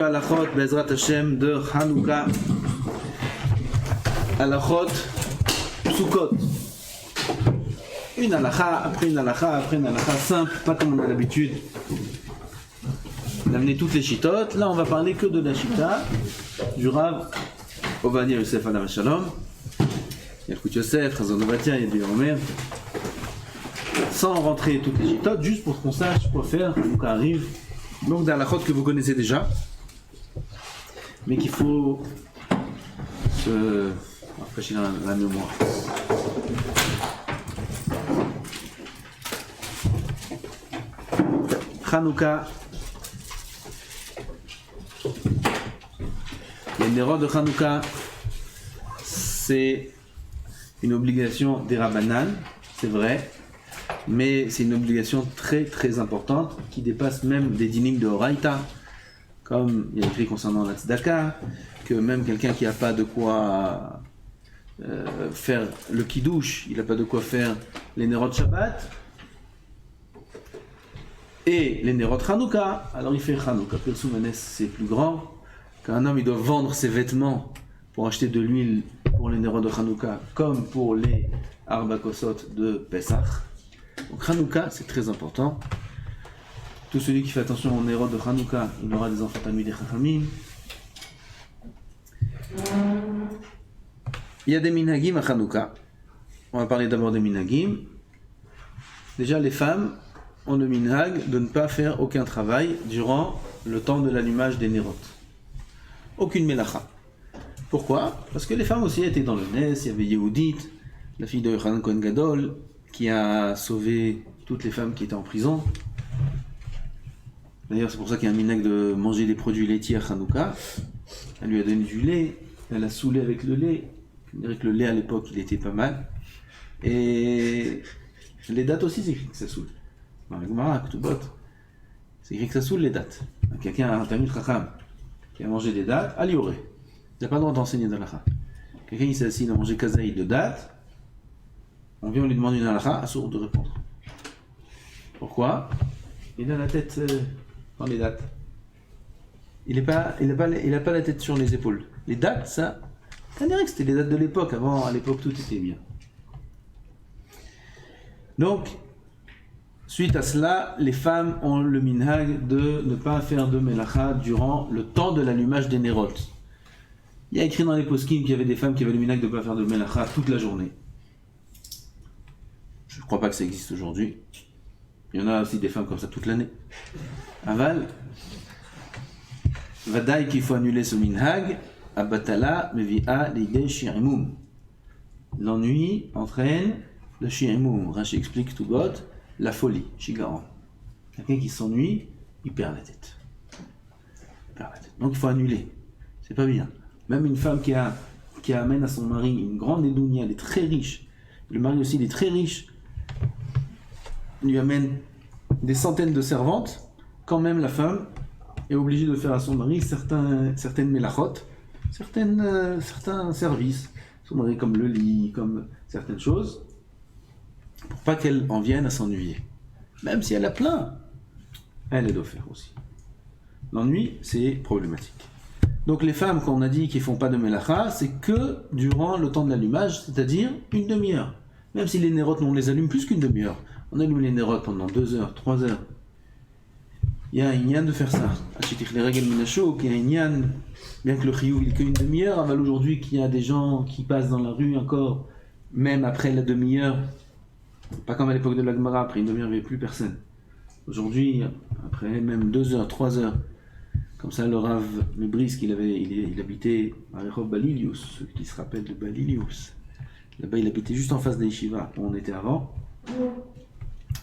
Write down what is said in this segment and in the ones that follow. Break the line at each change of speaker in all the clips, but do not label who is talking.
Halachot Bezrat Hashem de Hanouka. Halachot Sukkot. Une halakha après une halakha après une halakha simple, pas comme on a l'habitude d'amener toutes les chitotes. Là on va parler que de la chita du Rav Ovadia Yosef Alav Shalom. Il y a le Kout Yosef, Chazon Ovadia, il y a du Omer. Sans rentrer toutes les chitotes, juste pour qu'on sache quoi faire quand arrive. Donc des halakhot que vous connaissez déjà, mais qu'il faut se rafraîchir la mémoire. Hanouka. Les nérodes de Hanouka, c'est une obligation des Rabbanan, c'est vrai, mais c'est une obligation très très importante qui dépasse même des dynimes de Horaïta, comme il y a écrit concernant la tzedaka, que même quelqu'un qui n'a pas de quoi faire le kiddush, il n'a pas de quoi faire les nérodes Shabbat, et les nérodes Hanouka, alors il fait Hanouka. Pirsum Hanes, c'est plus grand, qu'un homme il doit vendre ses vêtements pour acheter de l'huile pour les nérodes de Hanouka, comme pour les Arba Kosot de Pesach. Donc Hanouka, c'est très important. Tout celui qui fait attention aux nérodes de Hanouka, il aura des enfants tamis des Chachamim. Il y a des minhagim à Hanouka. On va parler d'abord des minhagim. Déjà, les femmes ont le minhag de ne pas faire aucun travail durant le temps de l'allumage des nérodes. Aucune melacha. Pourquoi? Parce que les femmes aussi étaient dans le Nes. Il y avait Yehudit, la fille de Yochanan Kohen Gadol, qui a sauvé toutes les femmes qui étaient en prison. D'ailleurs, c'est pour ça qu'il y a un minhag de manger des produits laitiers à Hanouka. Elle lui a donné du lait, elle a saoulé avec le lait. Je dirais que le lait à l'époque, il était pas mal. Et les dates aussi, c'est écrit que ça saoule. Dans la Gemara, Ketubot, c'est écrit que ça saoule les dates. Quelqu'un, un Talmid Chacham, qui a mangé des dates, à l'Ioré. Il n'a pas le droit d'enseigner dans l'Alacha. Quelqu'un qui s'est assis, il a mangé kazaï de dates, on vient, on lui demande une Alacha, assourd de répondre. Pourquoi? Il a la tête dans les dates. Il n'a pas la tête sur les épaules. Les dates, ça, on dirait que c'était les dates de l'époque. Avant, à l'époque, tout était bien. Donc, suite à cela, les femmes ont le minhag de ne pas faire de melacha durant le temps de l'allumage des nérodes. Il y a écrit dans les poskim qu'il y avait des femmes qui avaient le minhag de ne pas faire de melacha toute la journée. Je ne crois pas que ça existe aujourd'hui. Il y en a aussi des femmes comme ça toute l'année. Aval, Vadaï qu'il faut annuler ce minhag, Abatala mevi'a l'idée shi'imum. L'ennui entraîne le shi'imum. Rashi explique tout bot, la folie, shigaron. Quelqu'un qui s'ennuie, il perd la tête. Donc il faut annuler. C'est pas bien. Même une femme qui amène à son mari une grande édounia, elle est très riche. Le mari aussi, il est très riche. Lui amène des centaines de servantes. Quand même, la femme est obligée de faire à son mari certaines mélachot, certains services. Son mari, comme le lit, comme certaines choses, pour pas qu'elle en vienne à s'ennuyer. Même si elle a plein, elle doit faire aussi. L'ennui, c'est problématique. Donc les femmes qu'on a dit qui font pas de melacha, c'est que durant le temps de l'allumage, c'est-à-dire une demi-heure. Même si les nérotes, on les allume plus qu'une demi-heure. On allume les nérotes pendant 2 heures, 3 heures. Il y a un inyan de faire ça. Il y a un inyan, bien que le chiyuv il qu'une demi-heure, aval aujourd'hui qu'il y a des gens qui passent dans la rue encore, même après la demi-heure, pas comme à l'époque de la Gemara, après une demi-heure il n'y avait plus personne. Aujourd'hui, après même 2 heures, 3 heures, comme ça le Rav Mebrisk, il habitait à Rehov Balilius, ceux qui se rappellent de Balilius. Là-bas il habitait juste en face des yeshivas où on était avant.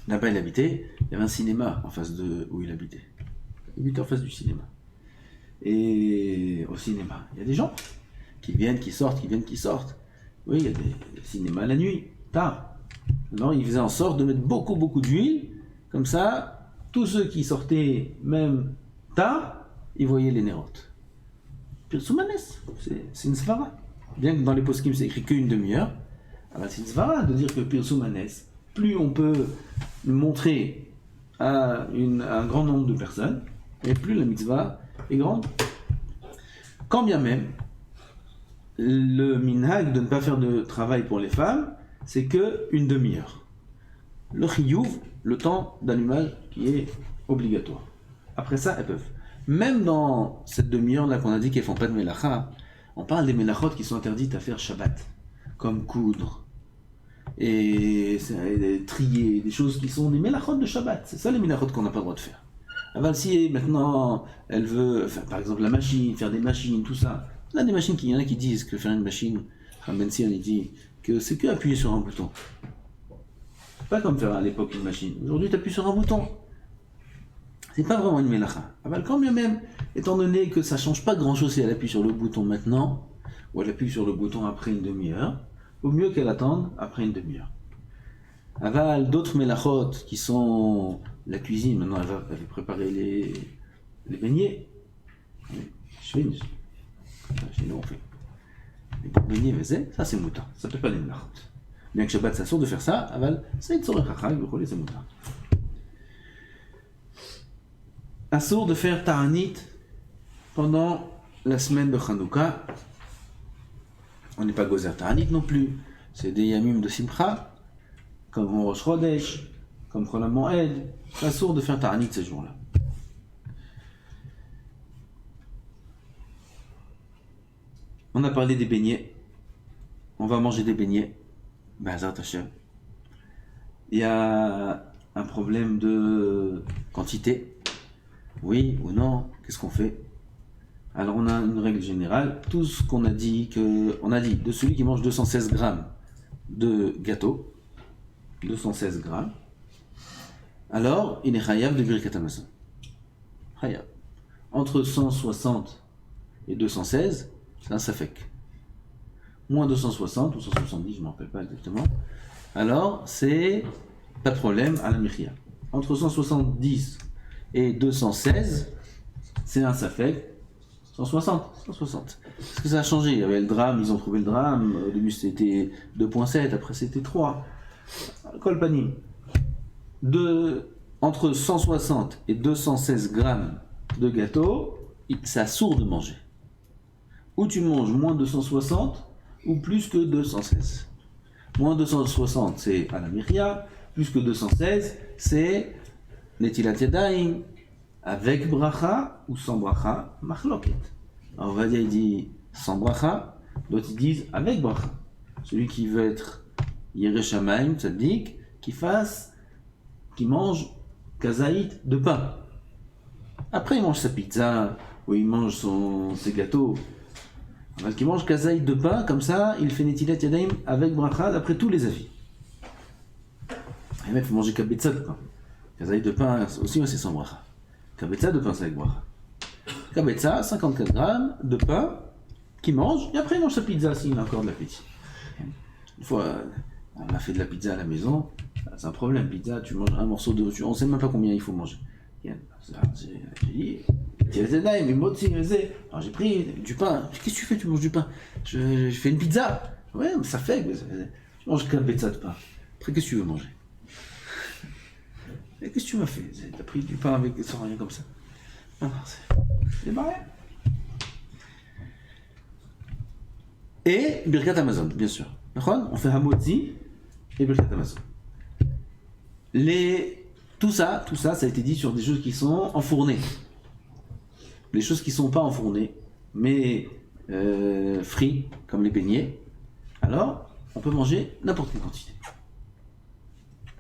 Là-bas il habitait, il y avait un cinéma en face de où il habitait. Il habitait en face du cinéma. Et au cinéma, il y a des gens qui viennent, qui sortent, qui viennent, qui sortent. Oui, il y a des cinémas la nuit, tard. Alors il faisait en sorte de mettre beaucoup d'huile, comme ça, tous ceux qui sortaient même tard, ils voyaient les nérotes. Pirsum Hanes, c'est une svara. Bien que dans les poskim c'est écrit qu'une demi-heure, alors c'est une svara de dire que Pirsum Hanes, plus on peut montrer à un grand nombre de personnes, et plus la mitzvah est grande. Quand bien même, le minhag de ne pas faire de travail pour les femmes, c'est que une demi-heure. Le chiyuv, le temps d'allumage qui est obligatoire. Après ça, elles peuvent. Même dans cette demi-heure là qu'on a dit qu'elles font pas de melacha, on parle des melachot qui sont interdites à faire Shabbat, comme coudre et trier, des choses qui sont des melachot de Shabbat. C'est ça les melachot qu'on n'a pas le droit de faire. Alors si maintenant elle veut, par exemple la machine, faire des machines, tout ça. Là des machines, il y en a qui disent que faire une machine, Ben Sion il dit que c'est que appuyer sur un bouton. Pas comme faire à l'époque une machine. Aujourd'hui tu appuies sur un bouton. C'est pas vraiment une melacha. Quand bien même, étant donné que ça change pas grand chose si elle appuie sur le bouton maintenant, ou elle appuie sur le bouton après une demi-heure, vaut mieux qu'elle attende après une demi-heure. Aval, d'autres melachot qui sont la cuisine, maintenant elle va préparer les beignets. Chez nous on fait. Les beignets, ça c'est mouton, ça s'appelle pas les melachot. Bien que Shabbat ça sort de faire ça, aval, ça est tzorech hachag, c'est mouton. Assour de faire ta'anit pendant la semaine de Hanouka. On n'est pas gozer ta'anit non plus. C'est des yamim de simcha, comme Rosh Chodesh, comme Chol HaMoed. C'est assour de faire ta'anit ces jours-là. On a parlé des beignets. On va manger des beignets. B'ezrat Hashem. Il y a un problème de quantité. Oui ou non, qu'est-ce qu'on fait? Alors on a une règle générale, tout ce qu'on a dit, on a dit de celui qui mange 216 grammes de gâteau, 216 grammes, alors il est chayav de Birkat Hamazon. Chayav. Entre 160 et 216, c'est un safek. Moins 260 ou 170, je ne me rappelle pas exactement, alors c'est pas de problème à la michia. Entre 170 et 216, c'est un safek. 160. Parce que ça a changé, il y avait le drame, ils ont trouvé le drame, au début c'était 2.7, après c'était 3. Kolpanim. Entre 160 et 216 grammes de gâteau, c'est assourd de manger. Ou tu manges moins de 160, ou plus que 216. Moins de 260, c'est à la miria, plus que 216, c'est Netilat Yadayim, avec bracha ou sans bracha, machloket. Alors Ovadia il dit sans bracha, d'autres ils disent avec bracha. Celui qui veut être Yerei Shamayim, tzaddik, qui mange kazaït de pain. Après il mange sa pizza, ou il mange ses gâteaux. Alors qu'il mange kazaït de pain, comme ça, il fait Netilat Yadayim avec bracha, d'après tous les avis. Et même il faut manger kabetza de pain. Kazaït de pain aussi, c'est sans bracha. Kabetza de pain, c'est avec bracha. Kabetza, 54 grammes de pain qu'il mange, et après il mange sa pizza s'il a encore de l'appétit. Une fois, on a fait de la pizza à la maison, c'est un problème. Pizza, tu manges un morceau de. On ne sait même pas combien il faut manger. J'ai dit, alors j'ai pris du pain. Qu'est-ce que tu fais? Tu manges du pain? Je fais une pizza. Ouais, mais ça fait. Tu manges kabetza de pain. Après, qu'est-ce que tu veux manger? Et qu'est-ce que tu m'as fait? T'as pris du pain sans rien comme ça. Non, c'est barré. Et Birkat Hamazon, bien sûr. On fait Hamotzi et Birkat Hamazon. Tout ça, ça a été dit sur des choses qui sont enfournées. Les choses qui ne sont pas enfournées, mais frites, comme les beignets, alors on peut manger n'importe quelle quantité.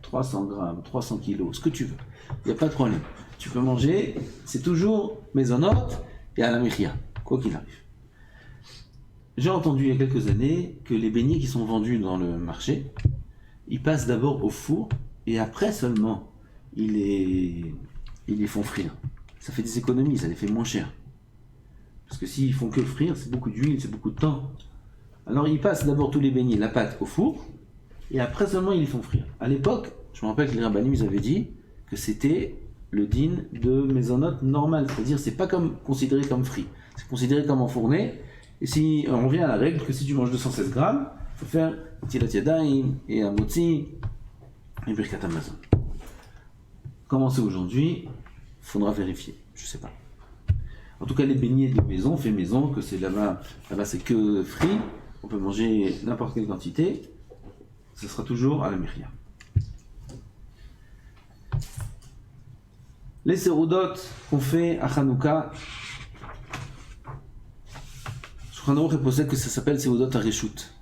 300 grammes, 300 kilos, ce que tu veux. Il n'y a pas de problème. Tu peux manger, c'est toujours mezonot et à la mechia, quoi qu'il arrive. J'ai entendu il y a quelques années que les beignets qui sont vendus dans le marché, ils passent d'abord au four et après seulement ils les font frire. Ça fait des économies, ça les fait moins cher. Parce que s'ils font que frire, c'est beaucoup d'huile, c'est beaucoup de temps. Alors ils passent d'abord tous les beignets, la pâte au four, et après seulement ils les font frire. À l'époque, je me rappelle que les rabbanim ils avaient dit que c'était le din de mezonot normal, c'est-à-dire c'est pas considéré comme frit, c'est considéré comme enfourné. Et si on revient à la règle que si tu manges 216 grammes, il faut faire Tilat Yadayim et Hamotzi et Birkat Hamazon. Comment c'est aujourd'hui? Faudra vérifier, je sais pas. En tout cas, les beignets de maison, fait maison, que c'est là-bas c'est que frit, on peut manger n'importe quelle quantité, ce sera toujours à la mechia. Les seroudot qu'on fait à Hanouka, Shulchan Aruch possède que ça s'appelle seroudot hareshut.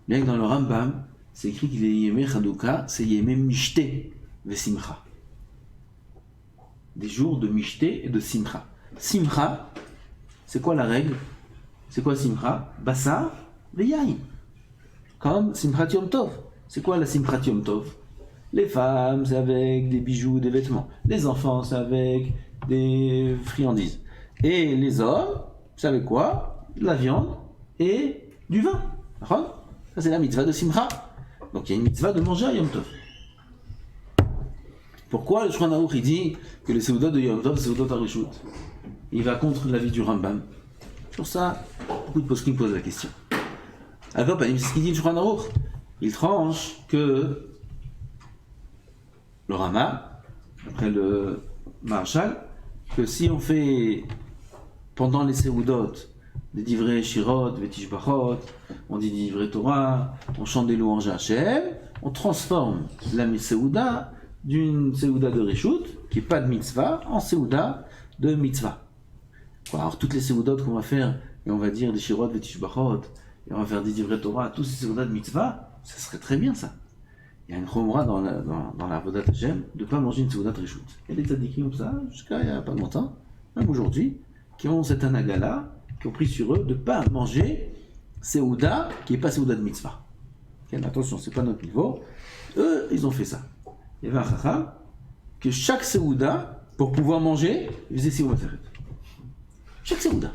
Bien que dans le Rambam, c'est écrit qu'il est yémé Hanouka, c'est yémé mishte vesimcha. Des jours de mishte et de simcha. Simcha, c'est quoi la règle? C'est quoi simcha? Bassa veyayin. Comme simchat yom tov. C'est quoi la simchat yom tov? Les femmes, c'est avec des bijoux, des vêtements. Les enfants, c'est avec des friandises. Et les hommes, c'est avec quoi? De la viande et du vin. Ça, c'est la mitzvah de simcha. Donc il y a une mitzvah de manger à yom tov. Pourquoi le Shulchan Aruch il dit que les seudot de Yom Tov, c'est seudot hareshut? Il va contre l'avis du Rambam. Sur ça, beaucoup de poskim posent la question. Alors, c'est ce qu'il dit le Shulchan Aruch. Il tranche que le Rama, après le Maharshal, que si on fait pendant les seudot des divrei shirot, des tishbachot, on dit des divrei Torah, on chante des louanges à Hashem, on transforme la seuda d'une seuda de Reshut, qui n'est pas de mitzvah, en seuda de mitzvah. Alors toutes les seudot qu'on va faire, et on va dire des shirot, des tishbachot, et on va faire des divrei Torah, tous ces seudas de mitzvah, ça serait très bien ça. Il y a une chomra dans la Avodat Hashem de ne pas manger une seuda de Reshut. Il y a des tzadikim comme ça, jusqu'à il n'y a pas longtemps, même aujourd'hui, qui ont cet anagala, qui ont pris sur eux de ne pas manger seuda qui n'est pas seuda de mitzvah. Okay, attention, c'est pas notre niveau. Eux, ils ont fait ça. Il y avait un chacham que chaque seuda, pour pouvoir manger, il faisait Siyum Masechet. Chaque seuda.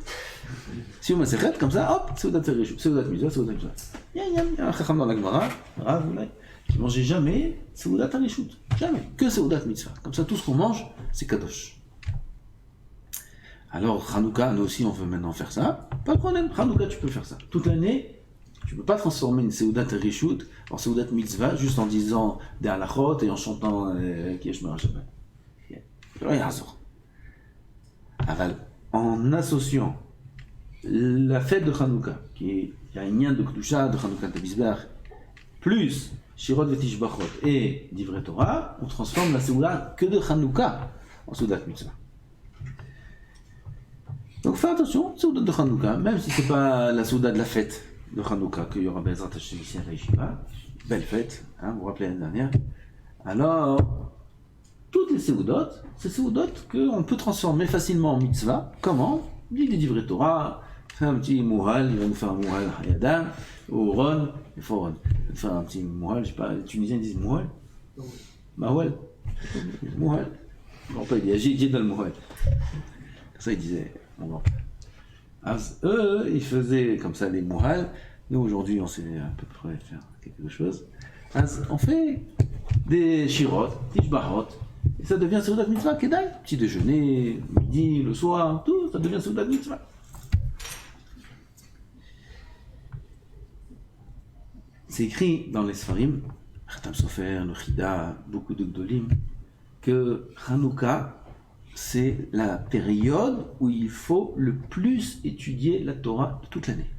Siyum Masechet, comme ça, hop, seuda de Reshut, seuda de mitzvah, seuda de mitzvah. Il y a un chacham dans la Gemara, Rav, qui mangeait jamais seuda de Reshut. Jamais. Que seuda de mitzvah. Comme ça, tout ce qu'on mange, c'est kadosh. Alors, Hanouka, nous aussi, on veut maintenant faire ça. Pas de problème, Hanouka, tu peux faire ça. Toute l'année, tu ne peux pas transformer une seudat reshut en seudat mitzvah juste en disant des halachot et en chantant Kiesh Marashabbat. En associant la fête de Hanouka, qui a un lien de Kedusha, de Hanouka Tabizbach, plus Shirot Vetishbachot et Divrei Torah, on transforme la seudat que de Hanouka en seudat mitzvah. Donc fais attention, seudat de Hanouka, même si c'est pas la seudat de la fête de Hanouka, qu'il y aura Bezrat Hashem ici à la Yeshiva, belle fête, hein, vous vous rappelez l'année dernière. Alors, toutes les seudot, c'est seudot qu'on peut transformer facilement en mitzvah. Comment? Il dit des divrei Torah, fait un petit mouhal, il va nous faire un mouhal hayadam, ou ron, il faut ron. Il va faire un petit mouhal, je sais pas, les Tunisiens disent mouhal. Mouhal. Mouhal. Bon, pas il dit, j'ai dans le mouhal. Ça, il disait. Bon. Eux, ils faisaient comme ça les mouhal. Nous, aujourd'hui, on sait à peu près faire quelque chose. On fait des shirot, tishbachot, et ça devient seudat mitzvah, kedai. Petit déjeuner, midi, le soir, tout, ça devient seudat mitzvah. C'est écrit dans les Sfarim, Khatam Sofer, le Chida, beaucoup de Gdolim, que Hanouka, c'est la période où il faut le plus étudier la Torah de toute l'année.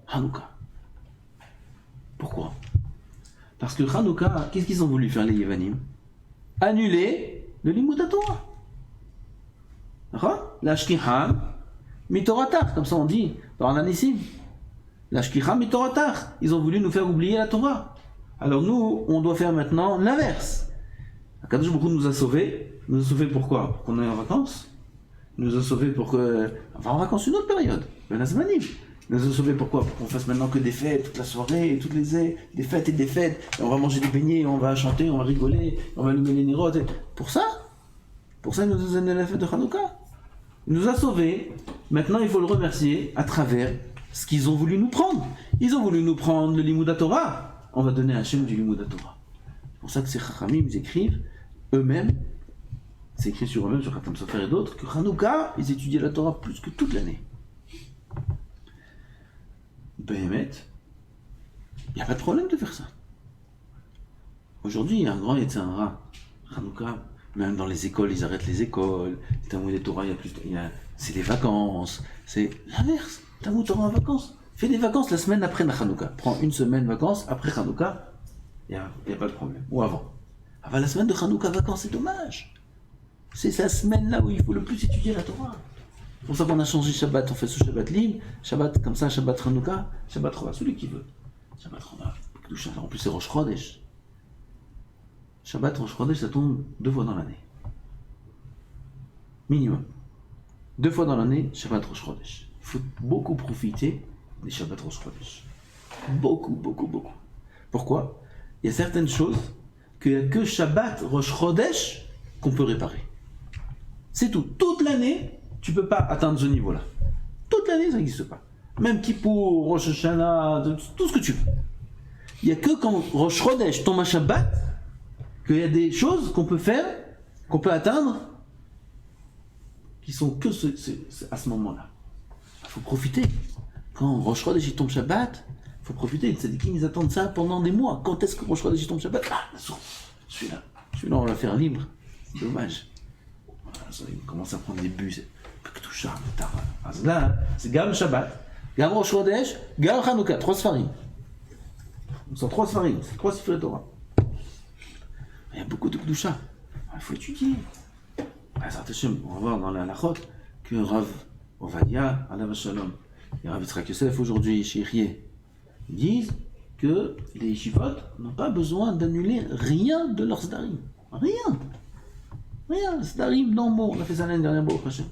Hanouka. Pourquoi? Parce que Hanouka, qu'est-ce qu'ils ont voulu faire les Yevanim? Annuler le Limud Torah. La Shkicham Mitoratach, comme ça on dit dans l'Anissim. La Shkicham Mitoratach. Ils ont voulu nous faire oublier la Torah. Alors nous, on doit faire maintenant l'inverse. Akadosh Baruch Hu nous a sauvés. Nous a sauvés pourquoi? Pour qu'on aille en vacances. Il nous a sauvés pour que... Enfin, en vacances une autre période. Ben Azmanim. Il nous a sauvés pourquoi? Pour qu'on fasse maintenant que des fêtes toute la soirée, toutes les des fêtes et des fêtes. Et on va manger des beignets, on va chanter, on va rigoler, on va allumer les nérotes. Pour ça, il nous a donné la fête de Hanouka. Il nous a sauvés. Maintenant, il faut le remercier à travers ce qu'ils ont voulu nous prendre. Ils ont voulu nous prendre le Limud Torah. On va donner à Hachem du Limud Torah. C'est pour ça que ces Chachamim, ils écrivent eux-mêmes, c'est écrit sur eux-mêmes, sur Khatam Sofer et d'autres, que Hanouka, ils étudiaient la Torah plus que toute l'année. Behemet, il n'y a pas de problème de faire ça. Aujourd'hui, il y a un grand Yetzirah, Hanouka, Même dans les écoles, ils arrêtent les écoles. Les Talmud Torah, c'est les vacances. C'est l'inverse. Talmud Torah en vacances. Fais des vacances la semaine après la Hanouka. Prends une semaine de vacances après Hanouka. Il n'y a pas de problème. Ou avant. Avant la semaine de Hanouka vacances, c'est dommage. C'est sa semaine là où il faut le plus étudier la Torah. C'est pour ça qu'on a changé Shabbat. On fait ce Shabbat libre. Shabbat comme ça, Shabbat Hanouka. Shabbat Rova. Celui qui veut. Shabbat Rova. En plus, c'est Rosh Chodesh. Shabbat Rosh Chodesh, ça tombe 2 fois dans l'année. Minimum. 2 fois dans l'année, Shabbat Rosh Chodesh. Il faut beaucoup profiter des Shabbat Rosh Chodesh. Beaucoup, beaucoup, beaucoup. Pourquoi? Il y a certaines choses qu'il n'y a que Shabbat Rosh Chodesh qu'on peut réparer. C'est tout. Toute l'année, tu ne peux pas atteindre ce niveau-là. Toute l'année, ça n'existe pas. Même Kippour, Rosh Hashanah, tout ce que tu veux. Il n'y a que quand Rosh Chodesh tombe à Shabbat qu'il y a des choses qu'on peut faire, qu'on peut atteindre, qui sont que à ce moment-là. Il faut profiter. Quand Rosh Chodesh tombe Shabbat, il faut profiter. Les tzadikim, ils attendent ça pendant des mois. Quand est-ce que Rosh Chodesh tombe Shabbat? Ah, celui-là, on va faire libre. C'est dommage. Il commence à prendre des bus. Tout charme, là, c'est Gam Shabbat, Gam Rosh Chodesh, Gam Hanouka, 3 Sfarim. Ce sont 3 Sfarim, c'est 3 Sifrei Torah. Il y a beaucoup de Kedusha. Il faut étudier. On va voir dans la halachot que Rav Ovadia, Alav Shalom, et Rav Yitzhak Yosef aujourd'hui chez Rieh, disent que les yeshivot n'ont pas besoin d'annuler rien de leur sdarim. Rien. Rien. Sdarim normaux. On a fait ça l'année dernière, Baruch Hashem.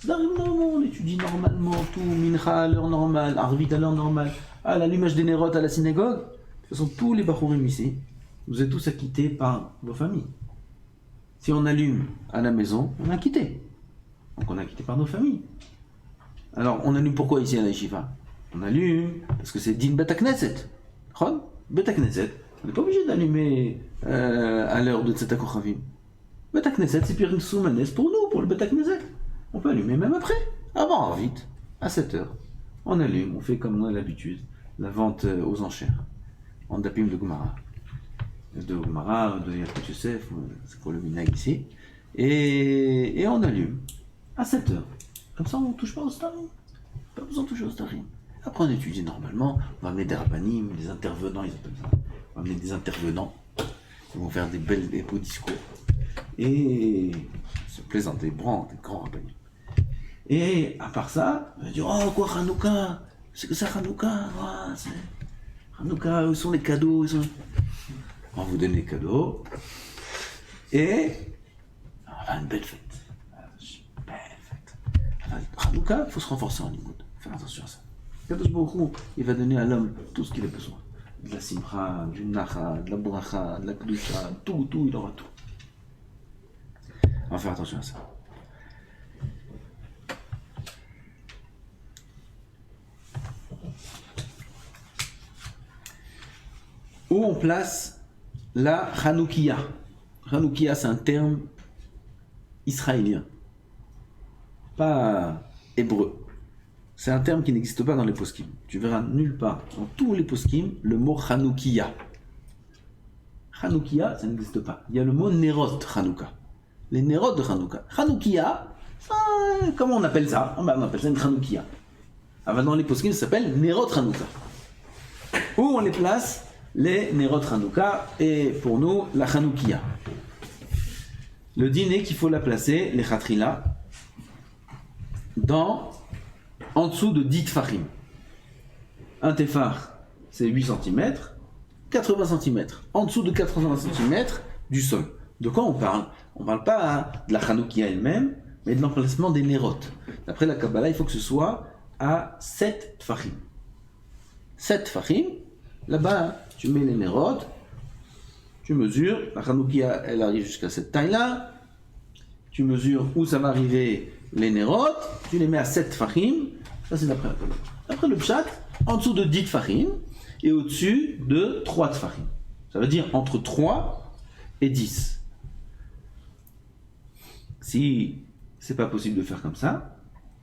Sdarim normaux, on étudie normalement tout, mincha à l'heure normale, arvit à l'heure normale, à l'allumage des nérotes à la synagogue. De toute façon, tous les bachurim ici, vous êtes tous acquittés par vos familles. Si on allume à la maison, on est acquitté. Donc on est acquitté par nos familles. Alors on allume pourquoi ici à la yeshiva? On allume parce que c'est din bet hakneset. Bet hakneset. On n'est pas obligé d'allumer à l'heure de Tzedakah Kochavim. Bet hakneset, c'est Pirim Soumanes pour nous, pour le bet hakneset. On peut allumer même après, avant vite, à 7h. On allume, on fait comme on a l'habitude, la vente aux enchères, en dapim de Gumara. De Gumara, de Yalkut Yosef, c'est pour le minag ici. Et on allume à 7h. Comme ça, on ne touche pas au starim. Pas besoin de toucher au starim. Après, on étudie normalement, on va amener des rabbanim, des intervenants, ils appellent ça. On va amener des intervenants, ils vont faire des beaux discours. Et se plaisanter, des grands rabbanim. Et à part ça, on va dire, oh quoi, Hanouka, c'est que ça Hanouka, oh, c'est... Hanouka, où sont les cadeaux, on va vous donner les cadeaux, et on va faire une belle fête. Une belle fête. Hanouka, il faut se renforcer en limoud, faire attention à ça. Kadosh Baruch Hu, il va donner à l'homme tout ce qu'il a besoin. De la simcha, du nacha, de la bracha, de la kedusha, tout, il aura tout. On va faire attention à ça. Où on place la Hanoukia. Hanoukia, c'est un terme israélien, pas hébreu. C'est un terme qui n'existe pas dans les poskim. Tu verras nulle part, dans tous les poskim, le mot Hanoukia. Hanoukia, ça n'existe pas. Il y a le mot Nerot Hanouka. Les Nerot de Hanouka. Hanoukia, comment on appelle ça? On appelle ça une Hanoukia. Alors dans les poskim, ça s'appelle Nerot Hanouka. Où on les place? Les Nerot Hanouka, et pour nous, la Hanoukia. Le dîner qu'il faut la placer, les Khatrila, en dessous de 10 tfachim. Un tefar, c'est 8 cm, 80 cm. En dessous de 80 cm du sol. De quoi on parle? On ne parle pas de la Hanoukia elle-même, mais de l'emplacement des Nerot. D'après la Kabbalah, il faut que ce soit à 7 tfachim. 7 tfachim, là-bas, tu mets les Nerot, tu mesures, la Hanoukia, elle arrive jusqu'à cette taille-là, tu mesures où ça va arriver les Nerot, tu les mets à 7 tfachim, ça c'est d'après la Kabbalah. Après le Pshat, en dessous de 10 tfachim, et au-dessus de 3 tfachim. Ça veut dire entre 3 et 10. Si c'est pas possible de faire comme ça,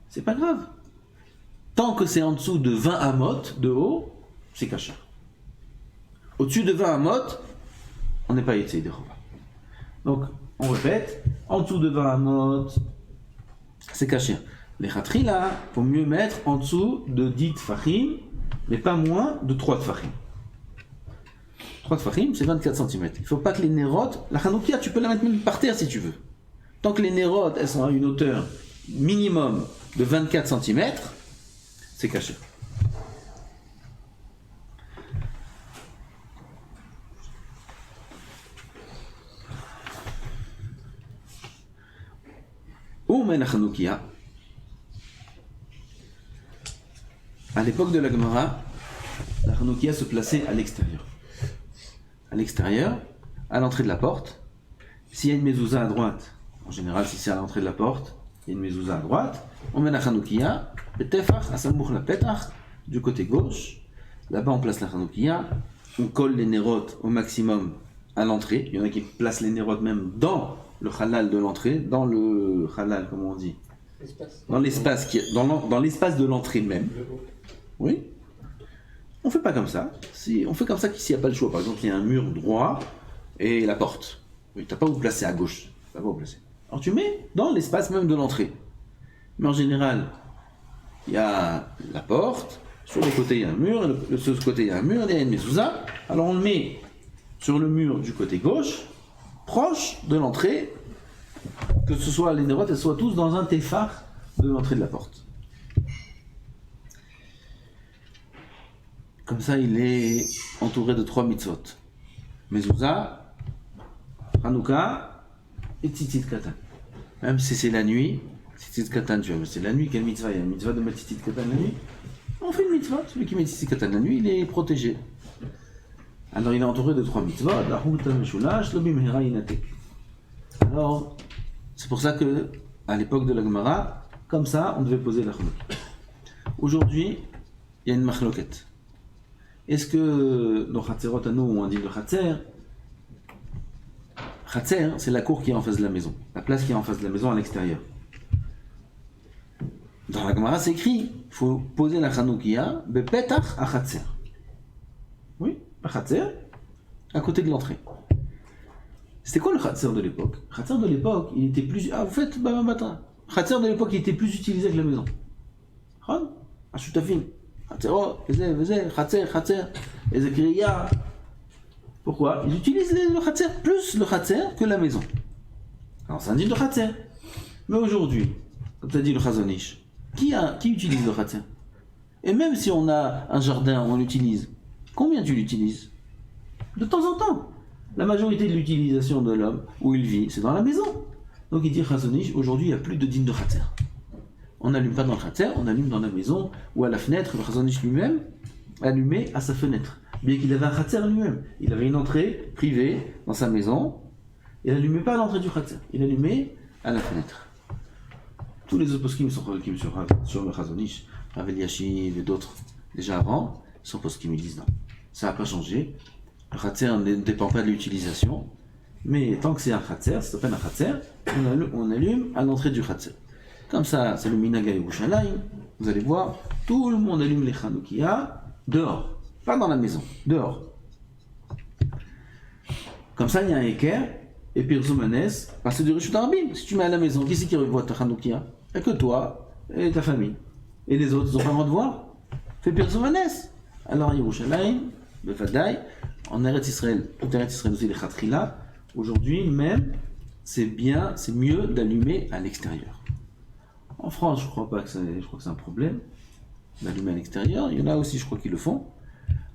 c'est pas grave. Tant que c'est en dessous de 20 amot de haut, c'est kasher. Au-dessus de 20 amot, on n'est pas Yetzer Yedei Chova. Donc, On répète, en dessous de 20 amot, c'est caché. Les khatrila, il faut mieux mettre en dessous de 10 tfachim, mais pas moins de 3 tfachim. 3 tfachim, c'est 24 cm. Il ne faut pas que les nérotes, la Hanoukia, tu peux la mettre même par terre si tu veux. Tant que les nérotes, elles sont à une hauteur minimum de 24 cm, c'est caché. Où mène la Hanoukia? À l'époque de la Gemara, la Hanoukia se plaçait à l'extérieur. À l'extérieur, à l'entrée de la porte. S'il y a une mezouza à droite, en général, si c'est à l'entrée de la porte, il y a une mezouza à droite, on met la Hanoukia, betefach, asamouch la petach, du côté gauche. Là-bas, on place la Hanoukia, on colle les nérotes au maximum à l'entrée. Il y en a qui placent les nérotes même dans le halal de l'entrée, dans le halal, comment on dit? Dans l'espace dans l'espace de l'entrée même. Oui. On fait pas comme ça. On fait comme ça s'il n'y a pas le choix. Par exemple, il y a un mur droit et la porte. Oui, tu n'as pas où placer à gauche. T'as pas où placer. Alors tu mets dans l'espace même de l'entrée. Mais en général, il y a la porte, sur les côtés il y a un mur, sur ce côté il y a un mur, il y a une mezouza. Alors on le met sur le mur du côté gauche, proche de l'entrée, que ce soit les nérotes, elles soient tous dans un téphar de l'entrée de la porte. Comme ça, il est entouré de 3 mitzvot. Mezouza, Hanouka et Tzitzit Katan. Même si c'est la nuit, Tzitzit Katan, tu vois, c'est la nuit, quelle mitzvah? Il y a une mitzvah de mettre Tzitzit Katan la nuit. On fait une mitzvah, celui qui met Tzitzit Katan la nuit, il est protégé. Alors il est entouré de 3 mitzvot. Alors, c'est pour ça que, à l'époque de la Gemara, comme ça, on devait poser la Hanouka. Aujourd'hui, il y a une machloket. Est-ce que nos Khatzerot à nous, on dit le Khatser? Khatser, c'est la cour qui est en face de la maison, la place qui est en face de la maison à l'extérieur. Dans la Gemara, c'est écrit, il faut poser la Hanoukia, bepetach a Khatser. Oui, un Khatser, à côté de l'entrée. C'était quoi le Khatser de l'époque? Le Khatser de l'époque, il était plus... Ah, vous faites matin. Khatser de l'époque, il était plus utilisé que la maison. Khan, à Shutafim. Khatser, les Kriya. Pourquoi? Ils utilisent le Khatser plus le Khatser que la maison. Alors c'est un dit de Khatser. Mais aujourd'hui, comme tu as dit le Chazonish, qui utilise le Khatser? Et même si on a un jardin, on l'utilise. Combien tu l'utilises? De temps en temps. La majorité de l'utilisation de l'homme, où il vit, c'est dans la maison. Donc il dit Chazonish, aujourd'hui il n'y a plus de dîme de Khatser. On n'allume pas dans le Khatser, on allume dans la maison ou à la fenêtre. Le Chazonish lui-même allumait à sa fenêtre. Bien qu'il avait un Khatser lui-même. Il avait une entrée privée dans sa maison. Il n'allumait pas à l'entrée du Khatser. Il allumait à la fenêtre. Tous les autres poskim sont poskim sur le Chazonish, Rav Eliashiv et d'autres déjà avant, sont poskim, ils disent non. Ça n'a pas changé. Le Khatser ne dépend pas de l'utilisation. Mais tant que c'est un Khatser, ça s'appelle un Khatser, on allume à l'entrée du Khatser. Comme ça, c'est le Minhag Yerushalayim. Vous allez voir, tout le monde allume les Hanoukia dehors, pas dans la maison, dehors. Comme ça, il y a un équerre, et Pirzumanes, parce que du Rishut Harabim. Si tu mets à la maison, qui c'est qui voit ta Hanoukia? Il n'y a que toi et ta famille. Et les autres, ils n'ont pas le droit de voir. Fais Pirzumanes. Alors, Yerushalayim, Befadaï, en Eretz Israël, tout Eretz Israël aussi, les Khatrila, aujourd'hui même, c'est mieux d'allumer à l'extérieur. En France, je crois que c'est un problème d'allumer à l'extérieur. Il y en a aussi, je crois, qui le font.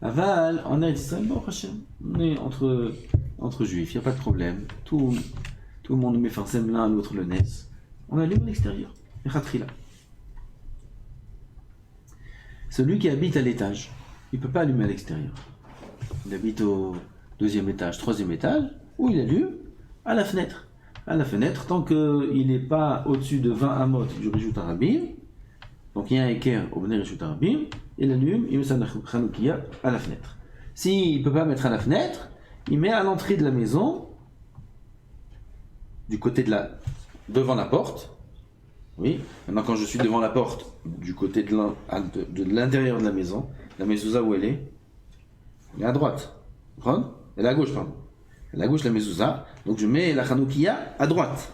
Aval, en Eretz Israël, bon, on est entre juifs, il n'y a pas de problème. Tout le monde met forcément l'un à l'autre le nez. On allume à l'extérieur. Les khatrila. Celui qui habite à l'étage, il ne peut pas allumer à l'extérieur. Il habite au 2e étage, 3e étage, où il allume à la fenêtre. À la fenêtre, tant qu'il n'est pas au-dessus de 20 amot du Rishut Harabim, donc il y a un équerre au Bnei Rishut Harabim, il allume, il met sa Hanoukia à la fenêtre. S'il ne peut pas mettre à la fenêtre, il met à l'entrée de la maison, du côté devant la porte. Oui, maintenant quand je suis devant la porte, du côté de l'intérieur de la maison, la mezouza où elle est à droite. Elle est à gauche, pardon. à la gauche la mezouza, donc je mets la Hanoukia à droite.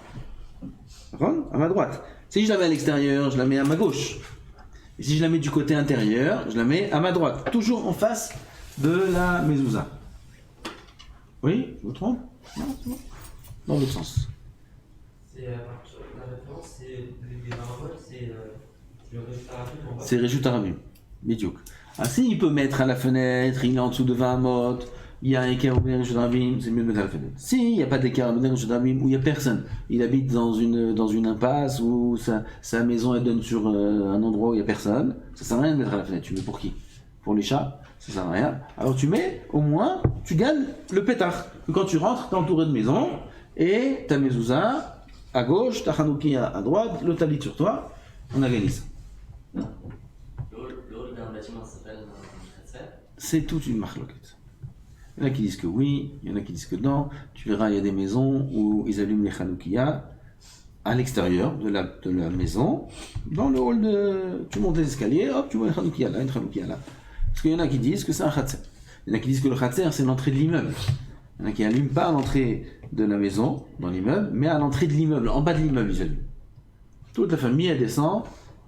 D'accord? À ma droite. Si je la mets à l'extérieur, je la mets à ma gauche. Et si je la mets du côté intérieur, je la mets à ma droite. Toujours en face de la mezouza. Oui, je me trompe? Non, c'est bon. Dans l'autre sens.
C'est la référence, c'est les maravotes, c'est le résultat rapide.
C'est résultat rapide. Bidiouk. Ah, si il peut mettre à la fenêtre, il est en dessous de 20 mot, il y a un écart au résultat rapide, c'est mieux de mettre à la fenêtre. Si il n'y a pas d'écart au résultat rapide, où il n'y a personne, il habite dans une impasse où sa maison elle donne sur un endroit où il n'y a personne, ça sert à rien de mettre à la fenêtre. Tu mets pour qui? Pour les chats? Ça sert à rien. Alors tu mets, au moins, tu gagnes le pétard. Quand tu rentres, tu es entouré de maisons, et ta mezouza à gauche, ta Hanoukia à droite, le talit sur toi, on a gagné ça.
Le hall d'un bâtiment s'appelle Khatser.
C'est toute une marloquette. Il y en a qui disent que oui, il y en a qui disent que non. Tu verras, il y a des maisons où ils allument les Hanoukia à l'extérieur de la maison, dans le hall de... Tu montes les escaliers, hop, tu vois une Hanoukia là, une Hanoukia là. Parce qu'il y en a qui disent que c'est un Khatser. Il y en a qui disent que le Khatser, c'est l'entrée de l'immeuble. Il y en a qui n'allument pas à l'entrée de la maison, dans l'immeuble, mais à l'entrée de l'immeuble, en bas de l'immeuble, ils allument. Toute la famille, elle descend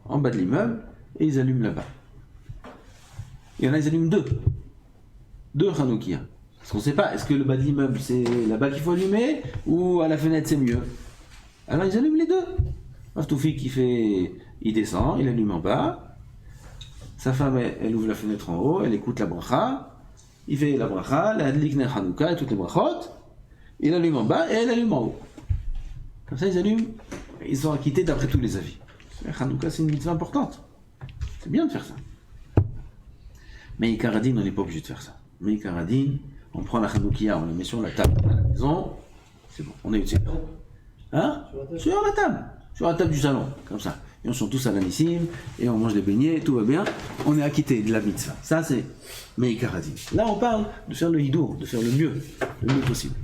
en bas de l'immeuble et ils allument là-bas. Il y en a, ils allument deux Hanoukia. Parce qu'on ne sait pas, est-ce que le bas de l'immeuble, c'est là-bas qu'il faut allumer ou à la fenêtre, c'est mieux? Alors ils allument les deux. Aftoufik, il descend, il allume en bas. Sa femme, elle ouvre la fenêtre en haut, elle écoute la bracha. Il fait la bracha, la hadlik Hanouka et toutes les brachot. Il allume en bas et elle allume en haut. Comme ça, ils allument. Ils sont acquittés d'après tous les avis. La Hanouka, c'est une mitzvah importante. C'est bien de faire ça. Mais Ikaradin, on n'est pas obligé de faire ça. Mais Ikaradin, on prend la Hanoukia, on la met sur la table à la maison. C'est bon, on est utile. Hein? Sur la table. Sur la table du salon, comme ça. Et on chante tous à l'anissim, et on mange des beignets, tout va bien. On est acquitté de la mitzvah. Ça, c'est Meikaradin. Là, on parle de faire le hidour, de faire le mieux possible.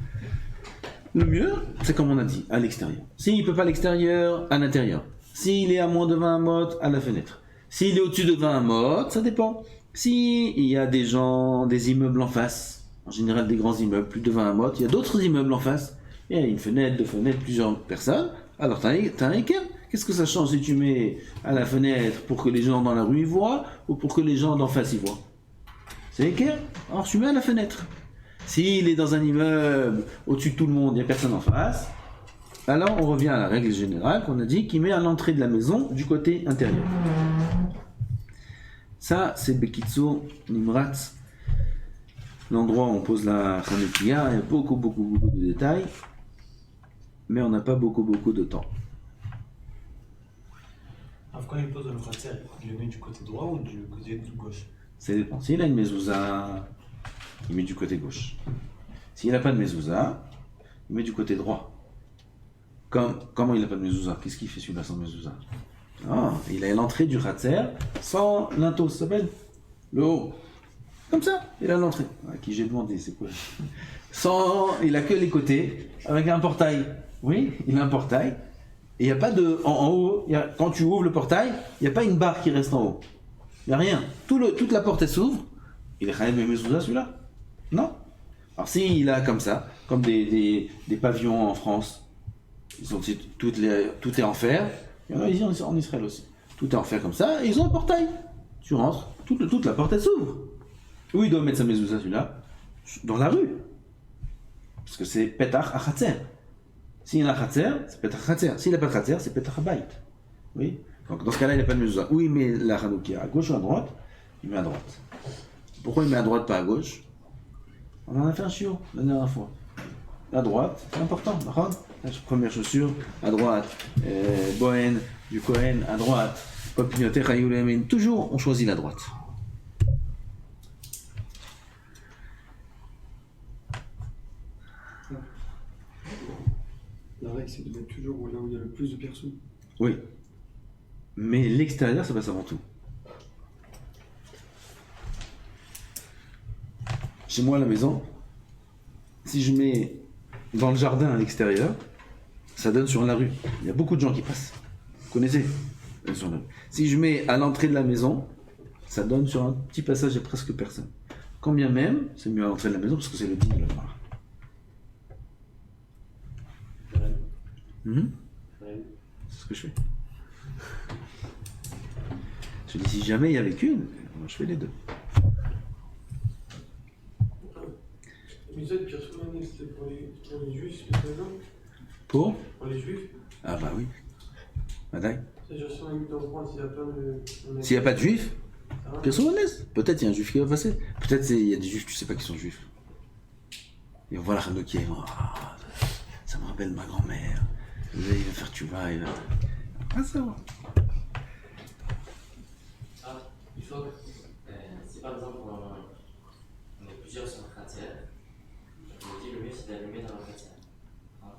Le mieux, c'est comme on a dit, à l'extérieur. S'il ne peut pas à l'extérieur, à l'intérieur. S'il est à moins de 20 mot, à la fenêtre. S'il est au-dessus de 20 mot, ça dépend. S'il y a des gens, des immeubles en face, en général des grands immeubles, plus de 20 mot, il y a d'autres immeubles en face. Il y a une fenêtre, deux fenêtres, plusieurs personnes. Alors, tu as un équerre. Qu'est-ce que ça change si tu mets à la fenêtre pour que les gens dans la rue y voient ou pour que les gens d'en face y voient? C'est équerre. Alors, tu mets à la fenêtre. S'il est dans un immeuble au-dessus de tout le monde, il n'y a personne en face, alors on revient à la règle générale qu'on a dit, qui met à l'entrée de la maison du côté intérieur. Ça, c'est Bekitso Nimratz, l'endroit où on pose la Hanoukia. Il y a beaucoup de détails, mais on n'a pas beaucoup de temps.
Alors quand il pose le Khatser, il le met du côté droit ou du côté gauche?
Ça dépend. S'il a une mezouza, il met du côté gauche. S'il n'a pas de mezouza, il met du côté droit. Comment il n'a pas de mezouza? Qu'est-ce qu'il fait celui-là sans mezouza? Il a l'entrée du Khatser sans linteau, ça s'appelle le haut. Comme ça, il a l'entrée. À qui j'ai demandé, c'est quoi? Il a que les côtés, avec un portail. Oui, il a un portail. Et il n'y a pas de... En haut, quand tu ouvres le portail, il n'y a pas une barre qui reste en haut. Il n'y a rien. Toute la porte, elle s'ouvre. Il est Khaïm et Mezouza, celui-là? Non. Alors s'il a comme ça, comme des pavillons en France, tout est en fer. Il y en a ici en Israël aussi. Tout est en fer comme ça, et ils ont un portail. Tu rentres, toute la porte, elle s'ouvre. Où il doit mettre sa mezouza, celui-là? Dans la rue. Parce que c'est Petach Achatzer. S'il y a un Khatser, c'est Petach Khatser. S'il n'a pas de Khatser, c'est Petach Habayit. Oui. Donc dans ce cas-là, il n'a pas de mezouza. Où il met la Hanoukia? À gauche ou à droite? Il met à droite. Pourquoi il met à droite, pas à gauche? On en a fait un chiot la dernière fois. À droite, c'est important. La première chaussure, à droite. Bohen, du Kohen, à droite. Popignoté, Chayoulamin. Toujours, on choisit la droite.
La règle, c'est de mettre toujours là où il y a le plus de personnes.
Oui. Mais l'extérieur, ça passe avant tout. Chez moi à la maison, si je mets dans le jardin à l'extérieur, ça donne sur la rue. Il y a beaucoup de gens qui passent. Vous connaissez? Sur la rue. Si je mets à l'entrée de la maison, ça donne sur un petit passage, il n'y a presque personne. Quand bien même, c'est mieux à l'entrée de la maison parce que c'est le digne de la Gemara. Mhm.
Ouais.
C'est ce que je fais. Je dis si jamais il y avait qu'une, moi je fais les deux.
Mais ça, Pierre Soumané, c'était pour les juifs, spécialement.
Pour
Pour les juifs.
Ah bah oui. Madame.
C'est-à-dire, si on habite en France, il y a plein de.
S'il n'y a pas de juifs,
Ça va.
personne honnête. Peut-être il y a un juif qui va passer. Peut-être il y a des juifs, tu sais pas qui sont juifs. Et on voit la Hanoukia, ils vont, ah, ça me rappelle ma grand-mère. Il va faire tu vas, il va. Ah ça va.
Ah, il faut que, si par exemple on est plusieurs sur un khatser, je me dis le mieux c'est d'allumer dans le khatser.